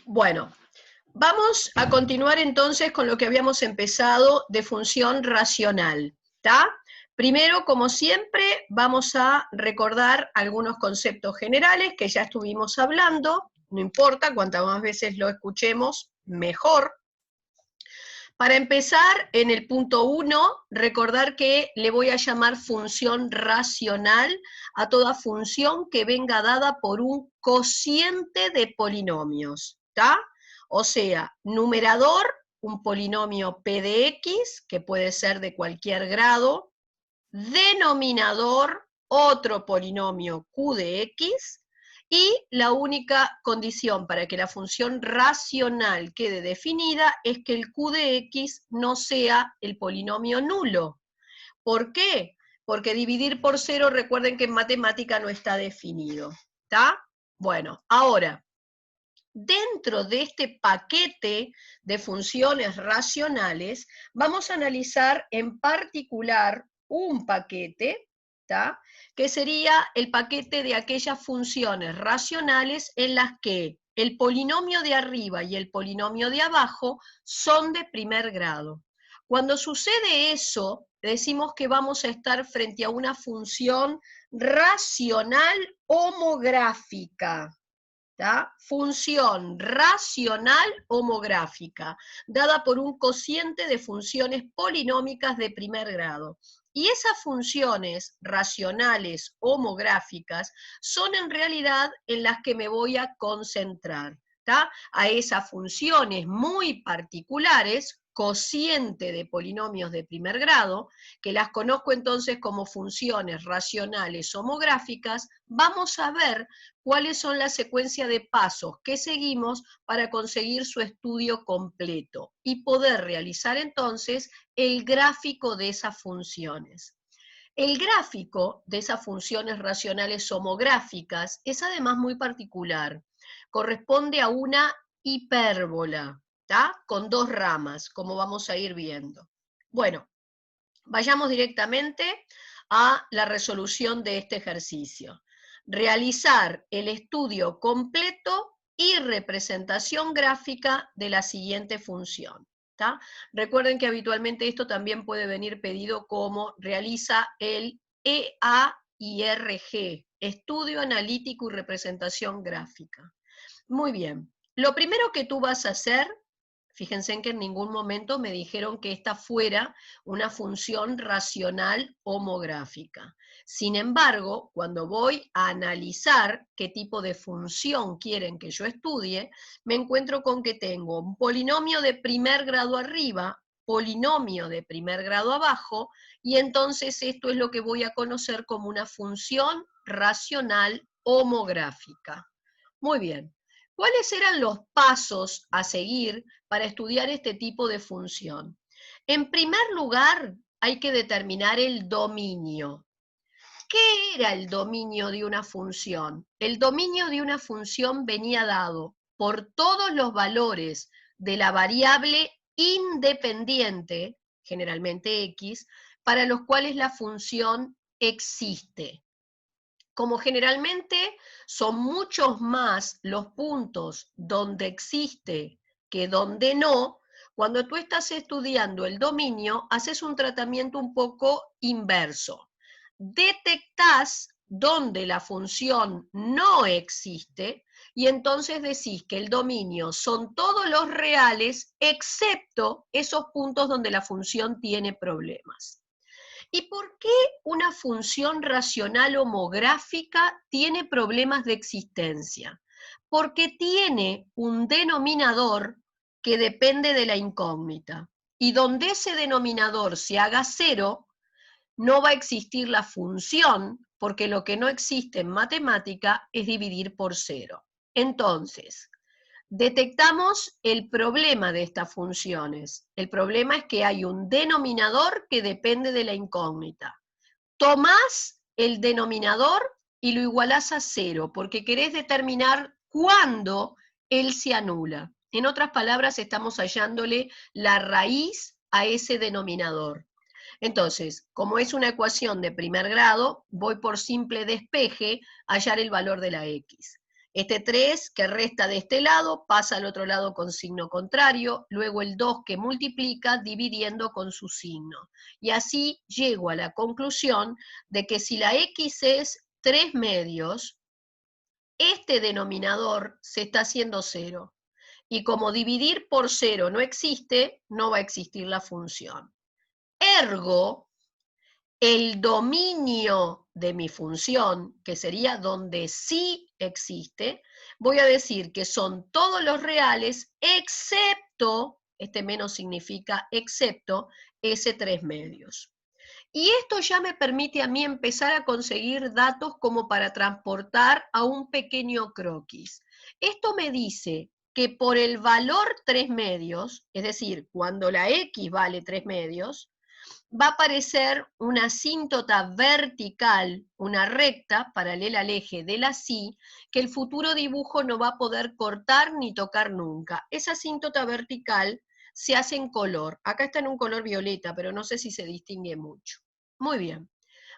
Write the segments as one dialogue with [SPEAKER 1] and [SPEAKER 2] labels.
[SPEAKER 1] Bueno, vamos a continuar entonces con lo que habíamos empezado de función racional, ¿está? Primero, como siempre, vamos a recordar algunos conceptos generales que ya estuvimos hablando, no importa, cuantas más veces lo escuchemos, mejor. Para empezar, en el punto 1, recordar que le voy a llamar función racional a toda función que venga dada por un cociente de polinomios, ¿está? O sea, numerador, un polinomio p de x, que puede ser de cualquier grado, denominador, otro polinomio q de x, y la única condición para que la función racional quede definida es que el q de x no sea el polinomio nulo. ¿Por qué? Porque dividir por cero, recuerden que en matemática no está definido. ¿Está? Bueno, ahora, dentro de este paquete de funciones racionales, vamos a analizar en particular un paquete, ¿tá? Que sería el paquete de aquellas funciones racionales en las que el polinomio de arriba y el polinomio de abajo son de primer grado. Cuando sucede eso, decimos que vamos a estar frente a una función racional homográfica. ¿tá? Función racional homográfica, dada por un cociente de funciones polinómicas de primer grado. Y esas funciones racionales homográficas son en realidad en las que me voy a concentrar. ¿tá? A esas funciones muy particulares, cociente de polinomios de primer grado, que las conozco entonces como funciones racionales homográficas, vamos a ver cuáles son la secuencia de pasos que seguimos para conseguir su estudio completo y poder realizar entonces el gráfico de esas funciones. El gráfico de esas funciones racionales homográficas es además muy particular. Corresponde a una hipérbola, ¿tá? Con dos ramas, como vamos a ir viendo. Bueno, vayamos directamente a la resolución de este ejercicio. Realizar el estudio completo y representación gráfica de la siguiente función. ¿tá? Recuerden que habitualmente esto también puede venir pedido como realiza el EAIRG, Estudio Analítico y Representación Gráfica. Muy bien, lo primero que tú vas a hacer, fíjense en que en ningún momento me dijeron que esta fuera una función racional homográfica. Sin embargo, cuando voy a analizar qué tipo de función quieren que yo estudie, me encuentro con que tengo un polinomio de primer grado arriba, polinomio de primer grado abajo, y entonces esto es lo que voy a conocer como una función racional homográfica. Muy bien. ¿Cuáles eran los pasos a seguir para estudiar este tipo de función? En primer lugar, hay que determinar el dominio. ¿Qué era el dominio de una función? El dominio de una función venía dado por todos los valores de la variable independiente, generalmente x, para los cuales la función existe. Como generalmente son muchos más los puntos donde existe que donde no, cuando tú estás estudiando el dominio, haces un tratamiento un poco inverso. Detectás donde la función no existe y entonces decís que el dominio son todos los reales excepto esos puntos donde la función tiene problemas. ¿Y por qué una función racional homográfica tiene problemas de existencia? Porque tiene un denominador que depende de la incógnita. Y donde ese denominador se haga cero, no va a existir la función, porque lo que no existe en matemática es dividir por cero. Entonces, detectamos el problema de estas funciones. El problema es que hay un denominador que depende de la incógnita. Tomás el denominador y lo igualás a cero, porque querés determinar cuándo él se anula. En otras palabras, estamos hallándole la raíz a ese denominador. Entonces, como es una ecuación de primer grado, voy por simple despeje a hallar el valor de la x. Este 3 que resta de este lado pasa al otro lado con signo contrario, luego el 2 que multiplica dividiendo con su signo. Y así llego a la conclusión de que si la x es 3 medios, este denominador se está haciendo 0. Y como dividir por 0 no existe, no va a existir la función. Ergo, el dominio de mi función, que sería donde sí existe, voy a decir que son todos los reales excepto, este menos significa excepto, ese 3 medios. Y esto ya me permite a mí empezar a conseguir datos como para transportar a un pequeño croquis. Esto me dice que por el valor 3 medios, es decir, cuando la x vale 3 medios, va a aparecer una asíntota vertical, una recta paralela al eje de la sí, que el futuro dibujo no va a poder cortar ni tocar nunca. Esa asíntota vertical se hace en color. Acá está en un color violeta, pero no sé si se distingue mucho. Muy bien.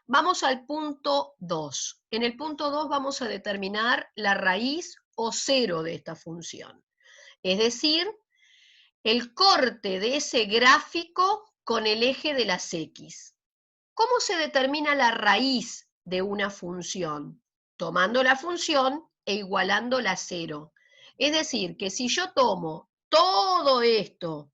[SPEAKER 1] Vamos al punto 2. En el punto 2 vamos a determinar la raíz o cero de esta función. Es decir, el corte de ese gráfico con el eje de las X. ¿Cómo se determina la raíz de una función? Tomando la función e igualándola a 0. Es decir, que si yo tomo todo esto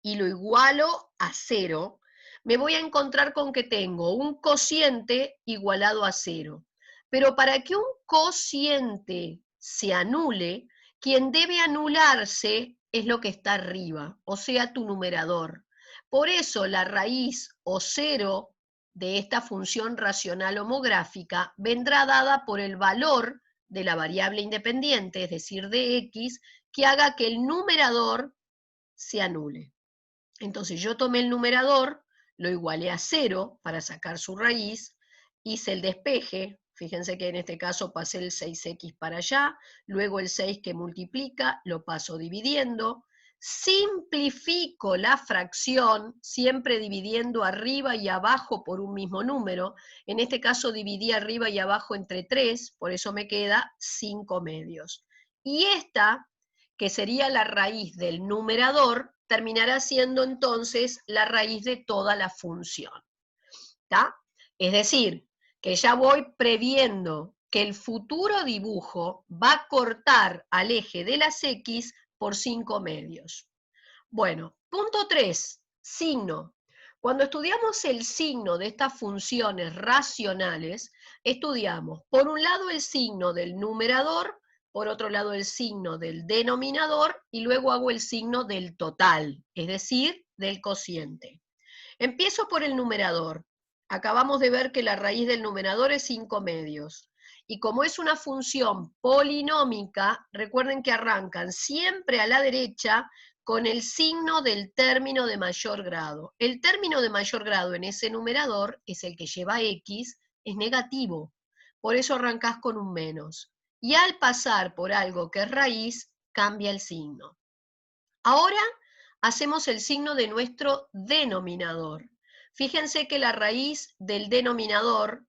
[SPEAKER 1] y lo igualo a 0, me voy a encontrar con que tengo un cociente igualado a 0. Pero para que un cociente se anule, quien debe anularse es lo que está arriba, o sea, tu numerador. Por eso la raíz o 0 de esta función racional homográfica vendrá dada por el valor de la variable independiente, es decir, de x, que haga que el numerador se anule. Entonces yo tomé el numerador, lo igualé a 0 para sacar su raíz, hice el despeje, fíjense que en este caso pasé el 6x para allá, luego el 6 que multiplica, lo paso dividiendo, simplifico la fracción, siempre dividiendo arriba y abajo por un mismo número, en este caso dividí arriba y abajo entre 3, por eso me queda 5 medios. Y esta, que sería la raíz del numerador, terminará siendo entonces la raíz de toda la función. ¿Está? Es decir, que ya voy previendo que el futuro dibujo va a cortar al eje de las X por 5 medios. Bueno, punto 3, signo. Cuando estudiamos el signo de estas funciones racionales, estudiamos por un lado el signo del numerador, por otro lado el signo del denominador y luego hago el signo del total, es decir, del cociente. Empiezo por el numerador. Acabamos de ver que la raíz del numerador es 5 medios. Y como es una función polinómica, recuerden que arrancan siempre a la derecha con el signo del término de mayor grado. El término de mayor grado en ese numerador es el que lleva x, es negativo. Por eso arrancás con un menos. Y al pasar por algo que es raíz, cambia el signo. Ahora hacemos el signo de nuestro denominador. Fíjense que la raíz del denominador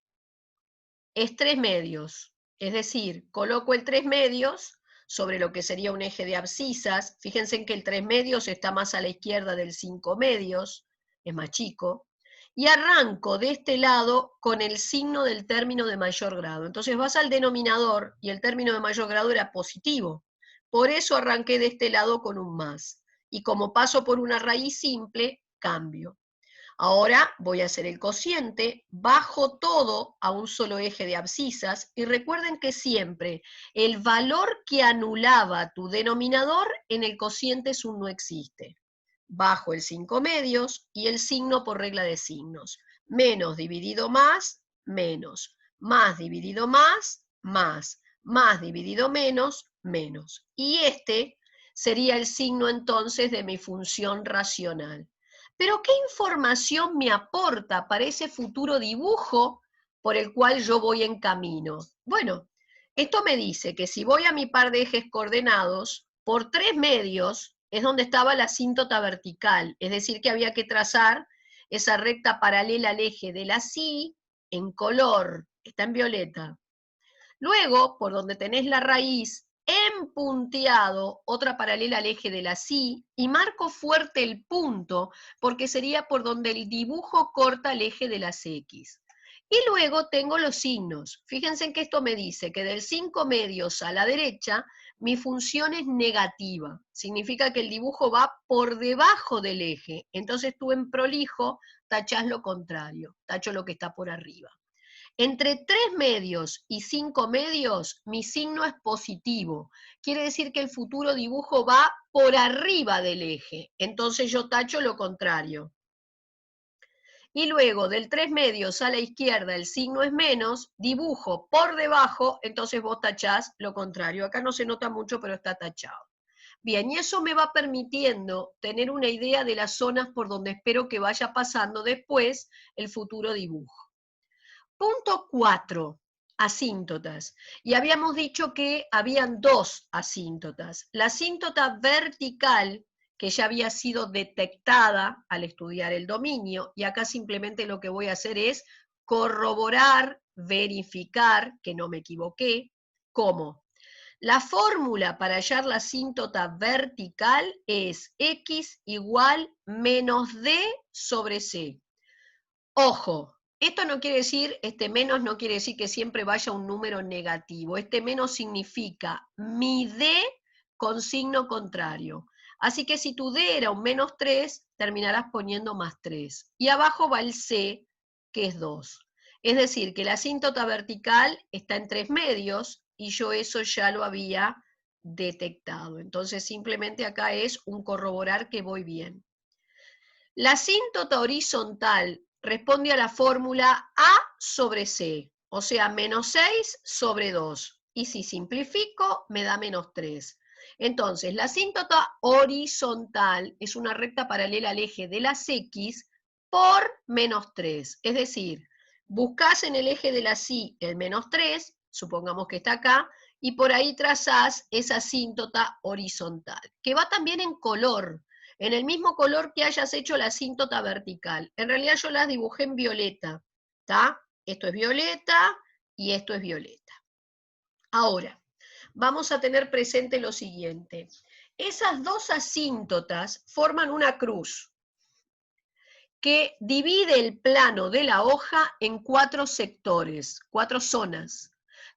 [SPEAKER 1] es 3 medios, es decir, coloco el 3 medios sobre lo que sería un eje de abscisas. Fíjense que el 3 medios está más a la izquierda del 5 medios, es más chico, y arranco de este lado con el signo del término de mayor grado. Entonces vas al denominador y el término de mayor grado era positivo. Por eso arranqué de este lado con un más. Y como paso por una raíz simple, cambio. Ahora voy a hacer el cociente, bajo todo a un solo eje de abscisas y recuerden que siempre el valor que anulaba tu denominador en el cociente es un no existe. Bajo el 5 medios y el signo por regla de signos. Menos dividido más, menos. Más dividido más, más. Más dividido menos, menos. Y este sería el signo entonces de mi función racional. Pero ¿qué información me aporta para ese futuro dibujo por el cual yo voy en camino? Bueno, esto me dice que si voy a mi par de ejes coordenados, por 3 medios es donde estaba la asíntota vertical, es decir, que había que trazar esa recta paralela al eje de la sí en color, está en violeta. Luego, por donde tenés la raíz, en punteado, otra paralela al eje de la sí, y marco fuerte el punto, porque sería por donde el dibujo corta el eje de las X. Y luego tengo los signos. Fíjense en que esto me dice que del 5 medios a la derecha, mi función es negativa. Significa que el dibujo va por debajo del eje. Entonces tú en prolijo tachás lo contrario, tacho lo que está por arriba. Entre 3 medios y 5 medios, mi signo es positivo. Quiere decir que el futuro dibujo va por arriba del eje. Entonces yo tacho lo contrario. Y luego del 3 medios a la izquierda el signo es menos, dibujo por debajo, entonces vos tachás lo contrario. Acá no se nota mucho, pero está tachado. Bien, y eso me va permitiendo tener una idea de las zonas por donde espero que vaya pasando después el futuro dibujo. Punto 4, asíntotas. Y habíamos dicho que habían dos asíntotas. La asíntota vertical, que ya había sido detectada al estudiar el dominio, y acá simplemente lo que voy a hacer es corroborar, verificar que no me equivoqué. ¿Cómo? La fórmula para hallar la asíntota vertical es x igual menos d sobre c. Ojo, esto no quiere decir, este menos no quiere decir que siempre vaya un número negativo. Este menos significa mi d con signo contrario. Así que si tu d era un menos 3, terminarás poniendo más 3. Y abajo va el c, que es 2. Es decir, que la asíntota vertical está en 3 medios, y yo eso ya lo había detectado. Entonces simplemente acá es un corroborar que voy bien. La asíntota horizontal responde a la fórmula A sobre C, o sea, menos 6 sobre 2. Y si simplifico, me da menos 3. Entonces, la asíntota horizontal es una recta paralela al eje de las X por menos 3. Es decir, buscás en el eje de la Y el menos 3, supongamos que está acá, y por ahí trazás esa asíntota horizontal, que va también en color, en el mismo color que hayas hecho la asíntota vertical. En realidad yo las dibujé en violeta, ¿está? Esto es violeta y esto es violeta. Ahora, vamos a tener presente lo siguiente. Esas dos asíntotas forman una cruz que divide el plano de la hoja en 4 sectores, 4 zonas.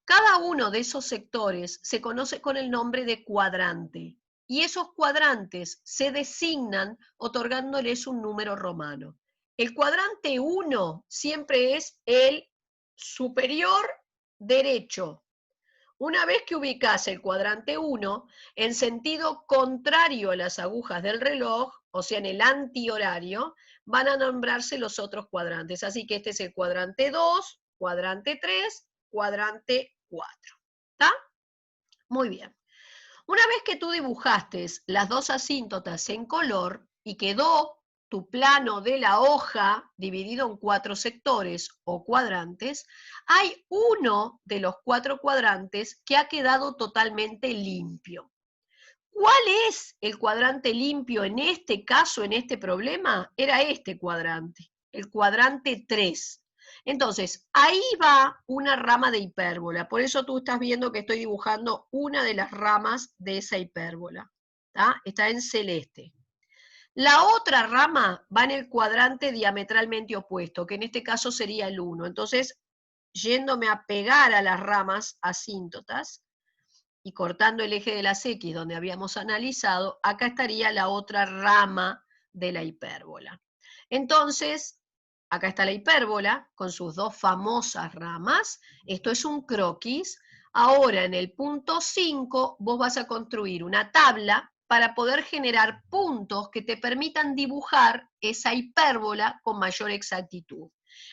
[SPEAKER 1] Cada uno de esos sectores se conoce con el nombre de cuadrante, y esos cuadrantes se designan otorgándoles un número romano. El cuadrante 1 siempre es el superior derecho. Una vez que ubicás el cuadrante 1, en sentido contrario a las agujas del reloj, o sea, en el antihorario, van a nombrarse los otros cuadrantes. Así que este es el cuadrante 2, cuadrante 3, cuadrante 4. ¿Está? Muy bien. Una vez que tú dibujaste las dos asíntotas en color y quedó tu plano de la hoja dividido en 4 sectores o cuadrantes, hay uno de los 4 cuadrantes que ha quedado totalmente limpio. ¿Cuál es el cuadrante limpio en este caso, en este problema? Era este cuadrante, el cuadrante 3. Entonces, ahí va una rama de hipérbola. Por eso tú estás viendo que estoy dibujando una de las ramas de esa hipérbola. Está en celeste. La otra rama va en el cuadrante diametralmente opuesto, que en este caso sería el 1. Entonces, yéndome a pegar a las ramas asíntotas y cortando el eje de las X donde habíamos analizado, acá estaría la otra rama de la hipérbola. Entonces, acá está la hipérbola con sus dos famosas ramas. Esto es un croquis. Ahora en el punto 5 vos vas a construir una tabla para poder generar puntos que te permitan dibujar esa hipérbola con mayor exactitud.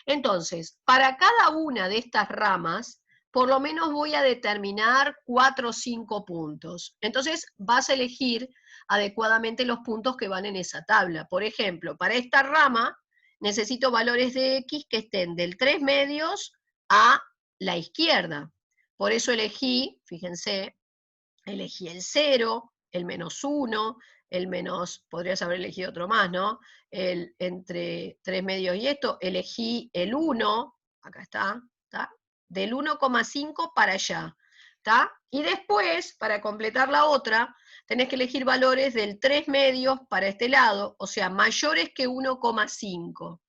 [SPEAKER 1] Entonces, para cada una de estas ramas, por lo menos voy a determinar 4 o 5 puntos. Entonces vas a elegir adecuadamente los puntos que van en esa tabla. Por ejemplo, para esta rama necesito valores de X que estén del 3 medios a la izquierda. Por eso elegí, fíjense, elegí el 0, el menos 1, el menos, podrías haber elegido otro más, ¿no? El entre 3 medios y esto, elegí el 1, acá está, del 1,5 para allá, ¿está? Y después, para completar la otra, tenés que elegir valores del 3 medios para este lado, o sea, mayores que 1,5.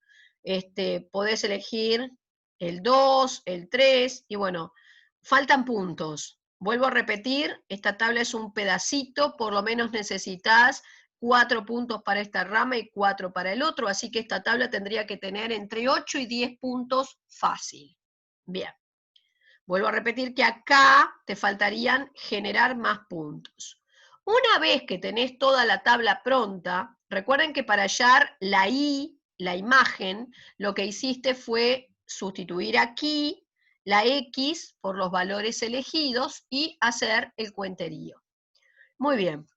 [SPEAKER 1] Podés elegir el 2, el 3, y bueno, faltan puntos. Vuelvo a repetir, esta tabla es un pedacito, por lo menos necesitas 4 puntos para esta rama y 4 para el otro, así que esta tabla tendría que tener entre 8 y 10 puntos fácil. Bien, vuelvo a repetir que acá te faltarían generar más puntos. Una vez que tenés toda la tabla pronta, recuerden que para hallar la I, la imagen, lo que hiciste fue sustituir aquí la X por los valores elegidos y hacer el cuenterío. Muy bien.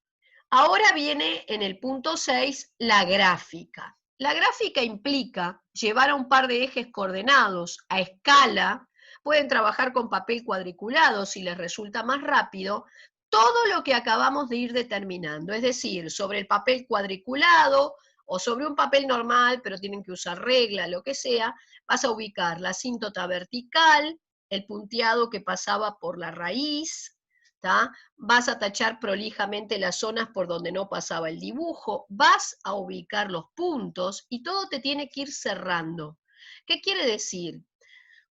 [SPEAKER 1] Ahora viene en el punto 6 la gráfica. La gráfica implica llevar a un par de ejes coordenados a escala, pueden trabajar con papel cuadriculado si les resulta más rápido, todo lo que acabamos de ir determinando, es decir, sobre el papel cuadriculado o sobre un papel normal, pero tienen que usar regla, lo que sea, vas a ubicar la asíntota vertical, el punteado que pasaba por la raíz, ¿tá? Vas a tachar prolijamente las zonas por donde no pasaba el dibujo, vas a ubicar los puntos y todo te tiene que ir cerrando. ¿Qué quiere decir?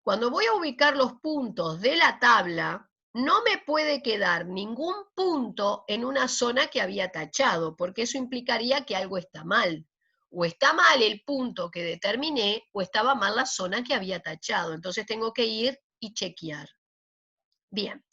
[SPEAKER 1] Cuando voy a ubicar los puntos de la tabla, no me puede quedar ningún punto en una zona que había tachado, porque eso implicaría que algo está mal. O está mal el punto que determiné, o estaba mal la zona que había tachado. Entonces tengo que ir y chequear. Bien.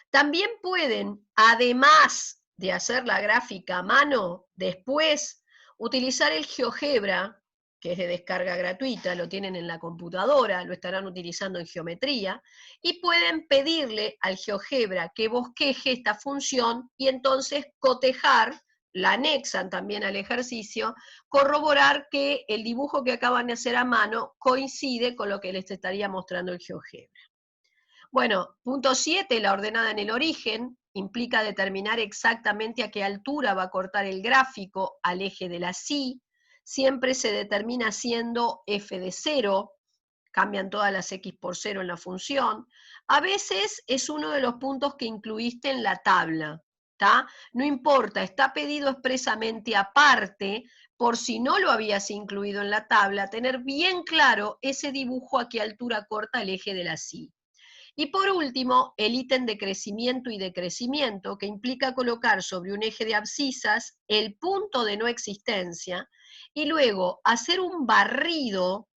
[SPEAKER 1] También pueden, además de hacer la gráfica a mano, después utilizar el GeoGebra, que es de descarga gratuita, lo tienen en la computadora, lo estarán utilizando en geometría, y pueden pedirle al GeoGebra que bosqueje esta función y entonces cotejar, la anexan también al ejercicio, corroborar que el dibujo que acaban de hacer a mano coincide con lo que les estaría mostrando el GeoGebra. Bueno, punto 7, la ordenada en el origen, implica determinar exactamente a qué altura va a cortar el gráfico al eje de la Y. Siempre se determina siendo f de 0, cambian todas las x por 0 en la función. A veces es uno de los puntos que incluiste en la tabla, ¿tá? No importa, está pedido expresamente aparte, por si no lo habías incluido en la tabla, tener bien claro ese dibujo a qué altura corta el eje de la Y. Y por último, el ítem de crecimiento y decrecimiento, que implica colocar sobre un eje de abscisas el punto de no existencia y luego hacer un barrido,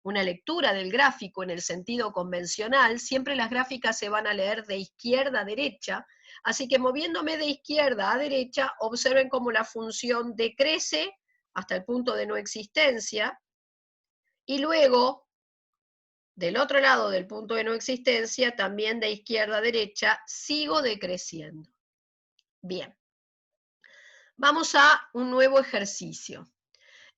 [SPEAKER 1] una lectura del gráfico en el sentido convencional. Siempre las gráficas se van a leer de izquierda a derecha, así que moviéndome de izquierda a derecha, observen cómo la función decrece hasta el punto de no existencia y luego del otro lado del punto de no existencia, también de izquierda a derecha, sigo decreciendo. Bien, vamos a un nuevo ejercicio.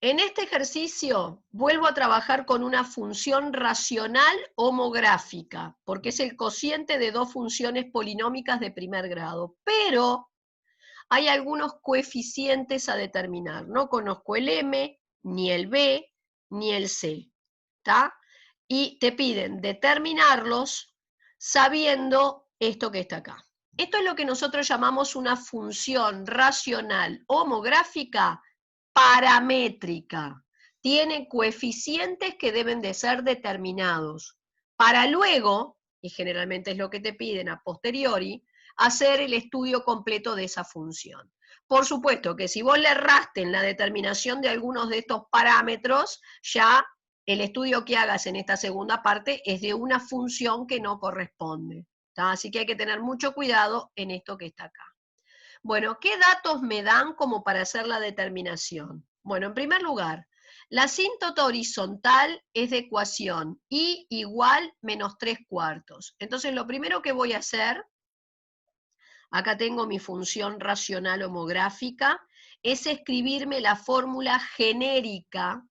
[SPEAKER 1] En este ejercicio vuelvo a trabajar con una función racional homográfica, porque es el cociente de dos funciones polinómicas de primer grado, pero hay algunos coeficientes a determinar. No conozco el M, ni el B, ni el C, ¿está? Y te piden determinarlos sabiendo esto que está acá. Esto es lo que nosotros llamamos una función racional homográfica paramétrica. Tiene coeficientes que deben de ser determinados para luego, y generalmente es lo que te piden a posteriori, hacer el estudio completo de esa función. Por supuesto que si vos le erraste en la determinación de algunos de estos parámetros, ya el estudio que hagas en esta segunda parte es de una función que no corresponde, ¿tá? Así que hay que tener mucho cuidado en esto que está acá. Bueno, ¿qué datos me dan como para hacer la determinación? Bueno, en primer lugar, la asíntota horizontal es de ecuación y igual menos 3/4. Entonces, lo primero que voy a hacer, acá tengo mi función racional homográfica, es escribirme la fórmula genérica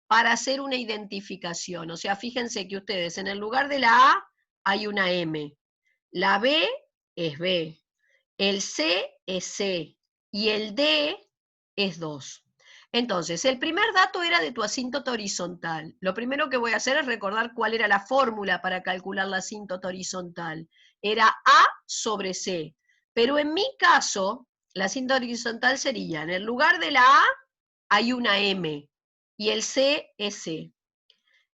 [SPEAKER 1] para hacer una identificación. O sea, fíjense que ustedes en el lugar de la A hay una M, la B es B, el C es C y el D es 2. Entonces, el primer dato era de tu asíntota horizontal. Lo primero que voy a hacer es recordar cuál era la fórmula para calcular la asíntota horizontal. Era A sobre C. Pero en mi caso, la asíntota horizontal sería, en el lugar de la A hay una M y el C es C.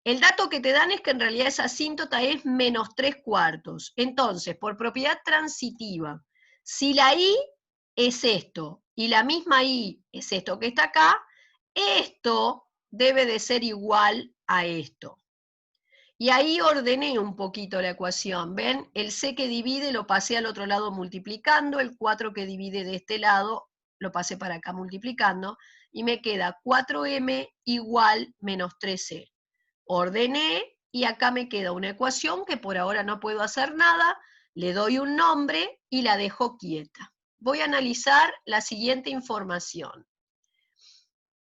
[SPEAKER 1] El dato que te dan es que en realidad esa asíntota es menos 3/4. Entonces, por propiedad transitiva, si la I es esto y la misma I es esto que está acá, esto debe de ser igual a esto. Y ahí ordené un poquito la ecuación, ¿ven? El C que divide lo pasé al otro lado multiplicando, el 4 que divide de este lado lo pasé para acá multiplicando, y me queda 4M igual menos 3C. Ordené y acá me queda una ecuación que por ahora no puedo hacer nada, le doy un nombre y la dejo quieta. Voy a analizar la siguiente información.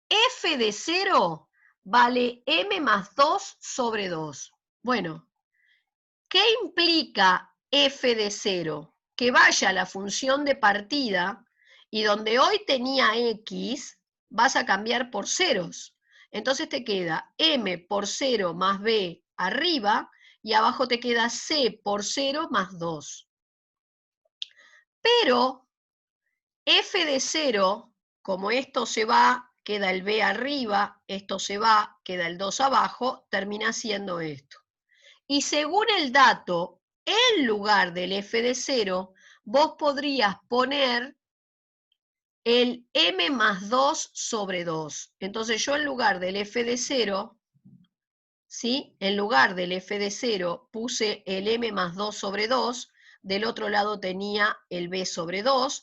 [SPEAKER 1] F de 0 vale m más 2 sobre 2. Bueno, ¿qué implica f de 0? Que vaya a la función de partida y donde hoy tenía x, vas a cambiar por ceros. Entonces te queda m por 0 más b arriba y abajo te queda c por 0 más 2. Pero f de 0, como esto se va, queda el b arriba, esto se va, queda el 2 abajo, termina siendo esto. Y según el dato, en lugar del f de 0, vos podrías poner el m más 2 sobre 2. Entonces yo en lugar del f de 0, ¿sí? En lugar del f de 0 puse el m más 2 sobre 2, del otro lado tenía el b sobre 2,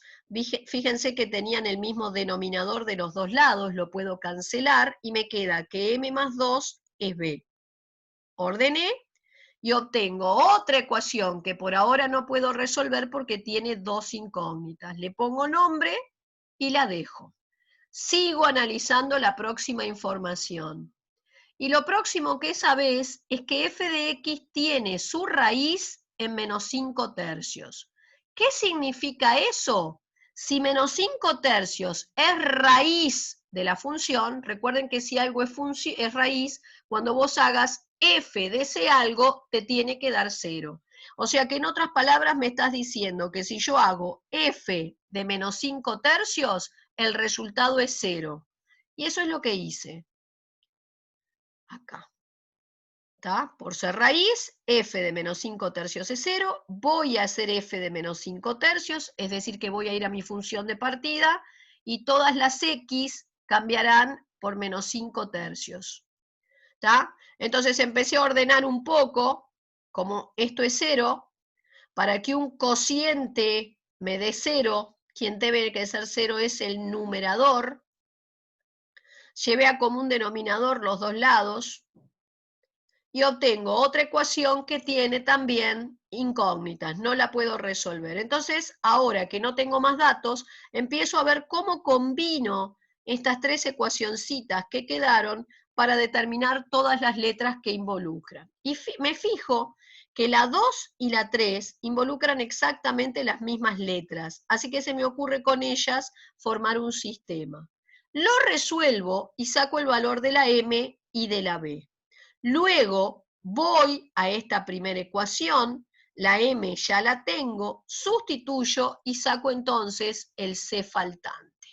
[SPEAKER 1] fíjense que tenían el mismo denominador de los dos lados, lo puedo cancelar y me queda que m más 2 es b. Ordené y obtengo otra ecuación que por ahora no puedo resolver porque tiene dos incógnitas. Le pongo nombre y la dejo. Sigo analizando la próxima información. Y lo próximo que sabés es que f de x tiene su raíz en menos 5 tercios. ¿Qué significa eso? Si menos 5 tercios es raíz de la función, recuerden que si algo es raíz, cuando vos hagas f de ese algo, te tiene que dar 0. O sea que en otras palabras me estás diciendo que si yo hago f de menos 5 tercios, el resultado es 0. Y eso es lo que hice. Acá. ¿Está? Por ser raíz, f de menos 5 tercios es 0, voy a hacer f de menos 5 tercios, es decir que voy a ir a mi función de partida y todas las x cambiarán por menos 5 tercios. ¿Está? Entonces empecé a ordenar un poco, como esto es 0, para que un cociente me dé 0, quien debe que ser 0 es el numerador, llevé a común denominador los dos lados, y obtengo otra ecuación que tiene también incógnitas, no la puedo resolver. Entonces, ahora que no tengo más datos, empiezo a ver cómo combino estas tres ecuacioncitas que quedaron para determinar todas las letras que involucran. Y me fijo que la 2 y la 3 involucran exactamente las mismas letras, así que se me ocurre con ellas formar un sistema. Lo resuelvo y saco el valor de la M y de la B. Luego voy a esta primera ecuación, la m ya la tengo, sustituyo y saco entonces el c faltante.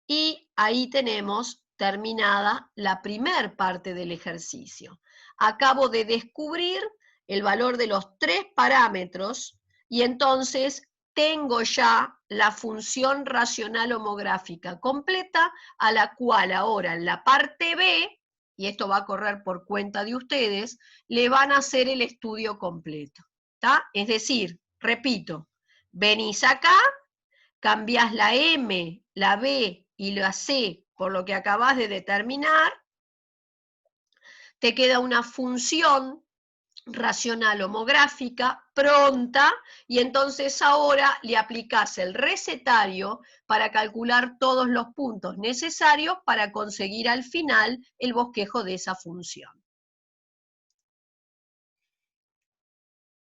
[SPEAKER 1] Y ahí tenemos terminada la primer parte del ejercicio. Acabo de descubrir el valor de los tres parámetros y entonces tengo ya la función racional homográfica completa, a la cual ahora en la parte B, y esto va a correr por cuenta de ustedes, le van a hacer el estudio completo. ¿Está? Es decir, repito, venís acá, cambiás la M, la B y la C por lo que acabás de determinar, te queda una función racional homográfica pronta y entonces ahora le aplicás el recetario para calcular todos los puntos necesarios para conseguir al final el bosquejo de esa función.